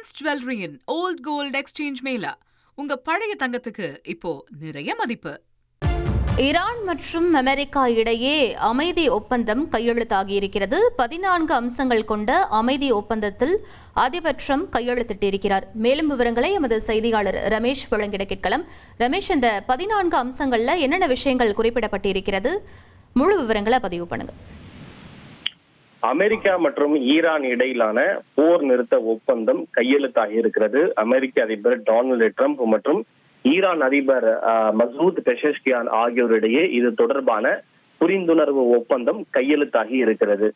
அமிர்தா ஜுவல்லரியின் volt gold exchange Mela. உங்க பழைய தங்கத்துக்கு இப்போ நிறைய மதிப்பு. ஈரான் மற்றும் அமெரிக்கா இடையே அமைதி ஒப்பந்தம் கையெழுத்தாகியிருக்கிறது. 14 அம்சங்கள் கொண்ட அமைதி ஒப்பந்தத்தில் அதிபர் ட்ரம்ப் கையெழுத்திட்டிருக்கிறார். மேலும் விவரங்களை எமது செய்தியாளர் ரமேஷ் வழங்கிட கேட்கலாம். ரமேஷ், இந்த 14 அம்சங்கள்ல என்னென்ன விஷயங்கள் குறிப்பிடப்பட்டிருக்கிறது? முழு விவரங்களை பதிவு பண்ணுங்க. அமெரிக்கா மற்றும் ஈரான் இடையிலான போர் நிறுத்த ஒப்பந்தம் கையெழுத்தாகி இருக்கிறது. அமெரிக்க அதிபர் டொனால்டு ட்ரம்ப் மற்றும் ஈரான் அதிபர் மசூத் பெஷஷ்கியான் ஆகியோரிடையே இது தொடர்பான புரிந்துணர்வு ஒப்பந்தம் கையெழுத்தாகி இருக்கிறது.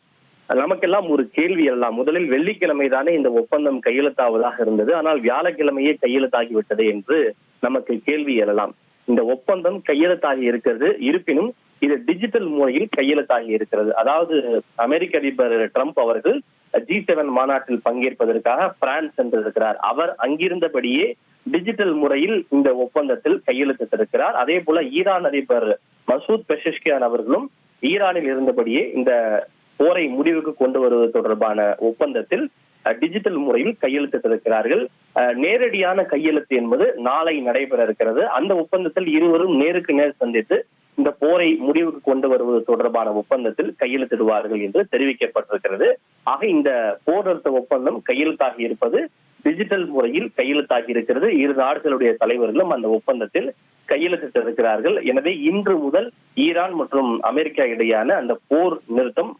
நமக்கெல்லாம் ஒரு கேள்வி எல்லாம், முதலில் வெள்ளிக்கிழமை தானே இந்த ஒப்பந்தம் கையெழுத்தாவதாக இருந்தது, ஆனால் வியாழக்கிழமையே கையெழுத்தாகிவிட்டது என்று நமக்கு கேள்வி எழலாம். இந்த ஒப்பந்தம் கையெழுத்தாகி இருக்கிறது, இருப்பினும் இது டிஜிட்டல் முறையில் கையெழுத்தாகி இருக்கிறது. அதாவது அமெரிக்க அதிபர் ட்ரம்ப் அவர்கள் G7 மாநாட்டில் பங்கேற்பதற்காக பிரான்ஸ் சென்றிருக்கிறார். அவர் அங்கிருந்தபடியே டிஜிட்டல் முறையில் இந்த ஒப்பந்தத்தில் கையெழுத்திட்டிருக்கிறார். அதே போல ஈரான் அதிபர் மசூத் பெஷஷ்கியான் அவர்களும் ஈரானில் இருந்தபடியே இந்த போரை முடிவுக்கு கொண்டு வருவது தொடர்பான ஒப்பந்தத்தில் டிஜிட்டல் முறையில் கையெழுத்திட்டிருக்கிறார்கள். நேரடியான கையெழுத்து என்பது நாளை நடைபெற இருக்கிறது. அந்த ஒப்பந்தத்தில் இருவரும் நேருக்கு நேர் சந்தித்து இந்த போரை முடிவுக்கு கொண்டு வருவது தொடர்பான ஒப்பந்தத்தில் கையெழுத்திடுவார்கள் என்று தெரிவிக்கப்பட்டிருக்கிறது. ஆக இந்த போர் நிறுத்த ஒப்பந்தம் கையெழுத்தாகி இருப்பது டிஜிட்டல் முறையில் கையெழுத்தாகி இருக்கிறது. இரு நாடுகளுடைய தலைவர்களும் அந்த ஒப்பந்தத்தில் கையெழுத்திட்டிருக்கிறார்கள். எனவே இன்று முதல் ஈரான் மற்றும் அமெரிக்கா இடையான அந்த போர் நிறுத்தம்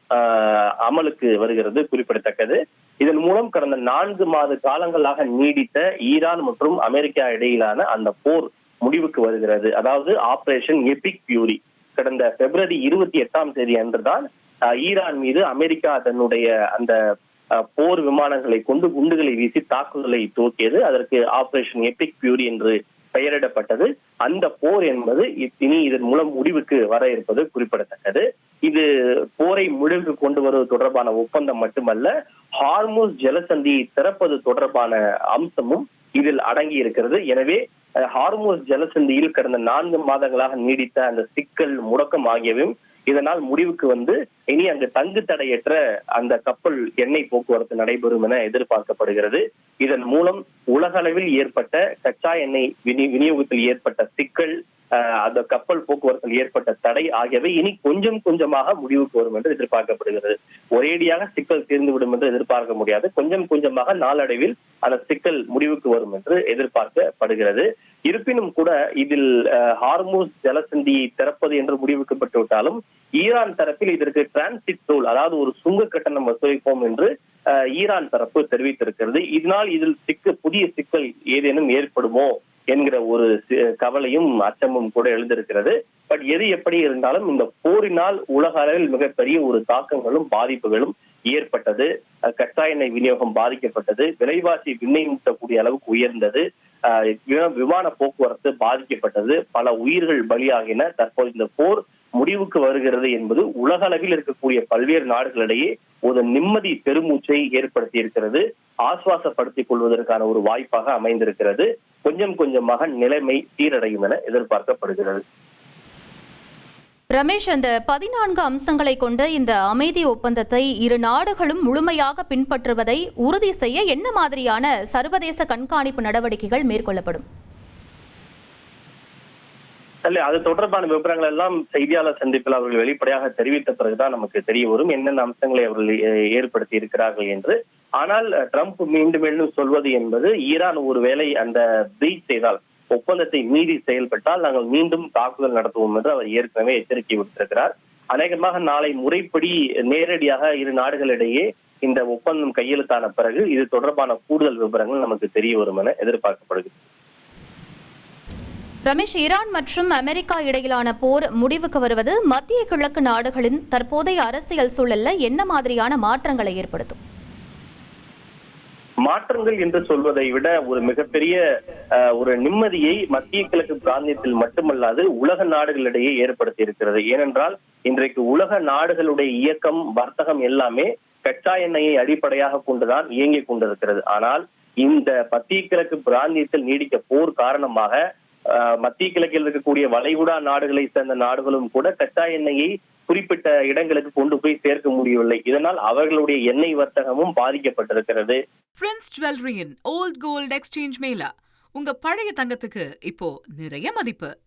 அமலுக்கு வருகிறது குறிப்பிடத்தக்கது. இதன் மூலம் கடந்த 4 மாத காலங்களாக நீடித்த ஈரான் மற்றும் அமெரிக்கா இடையிலான அந்த போர் முடிவுக்கு வருகிறது. அதாவது ஆபரேஷன் எபிக் ஃபியூரி கடந்த பிப்ரவரி 28 அன்றுதான் ஈரான் மீது அமெரிக்கா தன்னுடைய அந்த போர் விமானங்களை கொண்டு குண்டுகளை வீசி தாக்குதலை துவக்கியது. அதற்கு ஆபரேஷன் எபிக் ஃபியூரி என்று பெயரிடப்பட்டது. அந்த போர் என்பது இனி இதன் மூலம் முடிவுக்கு வர இருப்பது குறிப்பிடத்தக்கது. இது போரை முடிவுக்கு கொண்டு வருவது தொடர்பான ஒப்பந்தம் மட்டுமல்ல, ஹார்முஸ் ஜலசந்தியை திறப்பது தொடர்பான அம்சமும் இதில் அடங்கி இருக்கிறது. எனவே ஹார்முஸ் ஜலசந்தியில் கடந்த 4 மாதங்களாக நீடித்த அந்த சிக்கல், முடக்கம் ஆகியவையும் இதனால் முடிவுக்கு வந்து இனி அங்கு தங்கு தடையற்ற அந்த கப்பல் எண்ணெய் போக்குவரத்து நடைபெறும் என எதிர்பார்க்கப்படுகிறது. இதன் மூலம் உலக அளவில் ஏற்பட்ட கச்சா எண்ணெய் விநியோகத்தில் ஏற்பட்ட சிக்கல், அந்த கப்பல் போக்குவரத்தில் ஏற்பட்ட தடை ஆகியவை இனி கொஞ்சம் கொஞ்சமாக முடிவுக்கு வரும் என்று எதிர்பார்க்கப்படுகிறது. ஒரேடியாக சிக்கல் தீர்ந்துவிடும் என்று எதிர்பார்க்க முடியாது. கொஞ்சம் கொஞ்சமாக நாளடைவில் அந்த சிக்கல் முடிவுக்கு வரும் என்று எதிர்பார்க்கப்படுகிறது. இருப்பினும் கூட இதில் ஹார்முஸ் ஜலசந்தியை திறப்பது என்று முடிவுக்கப்பட்டு விட்டாலும் ஈரான் தரப்பில் இதற்கு டிரான்சிட் டோல், அதாவது ஒரு சுங்க கட்டணம் வசூலிப்போம் என்று ஈரான் தரப்பு தெரிவித்திருக்கிறது. இதனால் இதில் புதிய சிக்கல் ஏதேனும் ஏற்படுமோ என்கிற ஒரு கவலையும் அச்சமும் கூட எழுந்திருக்கிறது. பட் எது எப்படி இருந்தாலும் இந்த போரினால் உலக அளவில் மிகப்பெரிய ஒரு தாக்கங்களும் பாதிப்புகளும் ஏற்பட்டது. கச்சா எண்ணெய் விநியோகம் பாதிக்கப்பட்டது, விலைவாசி விண்ணை முட்டக்கூடிய அளவுக்கு உயர்ந்தது, விமான போக்குவரத்து பாதிக்கப்பட்டது, பல உயிர்கள் பலியாகின. தற்போது இந்த போர் முடிவுக்கு வருகிறது என்பது உலக அளவில் இருக்கக்கூடிய பல்வேறு நாடுகளிடையே ஒரு நிம்மதி பெருமூச்சை ஏற்படுத்தி இருக்கிறது, ஆசுவாசப்படுத்திக் கொள்வதற்கான ஒரு வாய்ப்பாக அமைந்திருக்கிறது. கொஞ்சம் கொஞ்சமாக நிலைமை சீரடையும் என எதிர்பார்க்கப்படுகிறது. ரமேஷ், அந்த 14 அம்சங்களை கொண்ட இந்த அமைதி ஒப்பந்தத்தை இரு நாடுகளும் முழுமையாக பின்பற்றுவதை உறுதி செய்ய என்ன மாதிரியான சர்வதேச கண்காணிப்பு நடவடிக்கைகள் மேற்கொள்ளப்படும்? அது தொடர்பான விவரங்கள் எல்லாம் செய்தியாளர் சந்திப்பில் அவர்கள் வெளிப்படையாக தெரிவித்த பிறகுதான் நமக்கு தெரிய வரும் என்னென்ன அம்சங்களை அவர்கள் ஏற்படுத்தி இருக்கிறார்கள் என்று. ஆனால் ட்ரம்ப் மீண்டும் மீண்டும் சொல்வது என்பது, ஈரான் ஒருவேளை அந்த பிரீச் செய்தால், ஒப்பந்தத்தை மீறி செயல்பட்டால் நாங்கள் மீண்டும் தாக்குதல் நடத்துவோம் என்று அவர் ஏற்கனவே எச்சரிக்கை விடுத்திருக்கிறார். அநேகமாக நாளை முறைப்படி நேரடியாக இரு நாடுகளிடையே இந்த ஒப்பந்தம் கையெழுத்தான பிறகு இது தொடர்பான கூடுதல் விவரங்கள் நமக்கு தெரிய வரும் என எதிர்பார்க்கப்படுகிறது. ரமேஷ், ஈரான் மற்றும் அமெரிக்கா இடையிலான போர் முடிவுக்கு வருவது மத்திய கிழக்கு நாடுகளின் தற்போதைய அரசியல் சூழல்ல என்ன மாதிரியான மாற்றங்களை ஏற்படுத்தும்? மாற்றங்கள் என்று சொல்வதை விட ஒரு மிகப்பெரிய ஒரு நிம்மதியை மத்திய கிழக்கு பிராந்தியத்தில் மட்டுமல்லாது உலக நாடுகளிடையே ஏற்படுத்தி இருக்கிறது. ஏனென்றால் இன்றைக்கு உலக நாடுகளுடைய இயக்கம், வர்த்தகம் எல்லாமே கச்சா எண்ணெயை அடிப்படையாக கொண்டுதான் இயங்கிக் கொண்டிருக்கிறது. ஆனால் இந்த மத்திய கிழக்கு பிராந்தியத்தில் நீடிக்க போர் காரணமாக மத்திய கிழக்கில் இருக்கக்கூடிய வளைகுடா நாடுகளை சேர்ந்த நாடுகளும் கூட கச்சா எண்ணெயை குறிப்பிட்ட இடங்களுக்கு கொண்டு போய் சேர்க்க முடியவில்லை. இதனால் அவர்களுடைய எண்ணெய் வர்த்தகமும் பாதிக்கப்பட்டிருக்கிறது. பிரின்ஸ் ஜுவல்லரியின் ஓல்ட் கோல்ட் எக்ஸ்சேஞ்ச் மேளா. உங்க பழைய தங்கத்துக்கு இப்போ நிறைய மதிப்பு.